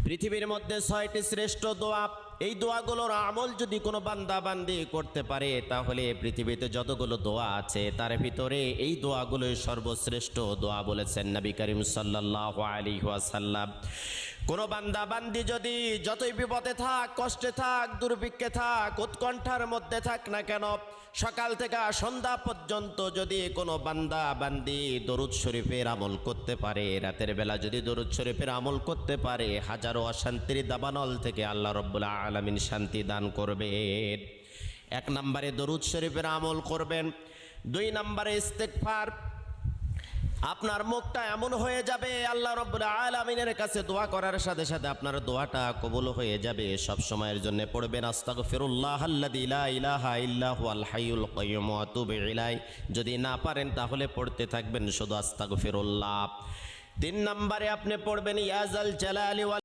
পৃথিবীর মধ্যে 6টি শ্রেষ্ঠ দোয়া, এই দোয়াগুলোর আমল যদি কোনো বান্দা বান্দি করতে পারে তাহলে পৃথিবীতে যতগুলো দোয়া আছে তার ভিতরে এই দোয়াগুলোই সর্বশ্রেষ্ঠ দোয়া বলেছেন নবী করিম সাল্লাল্লাহু আলাইহি ওয়াসাল্লাম। কোনো বান্দা বান্দি যদি যতই বিপদে থাক, কষ্টে থাক, দুর্ভিক্ষে থাক, উৎকণ্ঠার মধ্যে থাক না কেন, সকাল থেকে সন্ধ্যা পর্যন্ত যদি কোনো বান্দা বান্দি দরুদ শরীফের আমল করতে পারে, রাতের বেলা যদি দরুদ শরীফের আমল করতে পারে, হাজারো অশান্তির দাবানল থেকে আল্লাহ রাব্বুল আলামিন শান্তি দান করবেন। 1 নম্বরে দরুদ শরীফের আমল করবেন। 2 নম্বরে ইস্তেগফার। আপনার মুখটা এমন হয়ে যাবে আল্লাহ রাব্বুল আলামিনের কাছে দোয়া করার সাথে সাথে আপনার দোয়াটা কবুল হয়ে যাবে। সব সময়ের জন্য পড়বেন আস্তাগফিরুল্লাহাল্লাযী লা ইলাহা ইল্লা হুয়াল হাইয়ুল কাইয়্যুম ওয়া আতুবু ইলাইহি। যদি না পারেন তাহলে পড়তে থাকবেন শুধু আস্তাগফিরুল্লাহ। 3 নম্বরে আপনি পড়বেন ইয়া যাল জালালি ওয়াল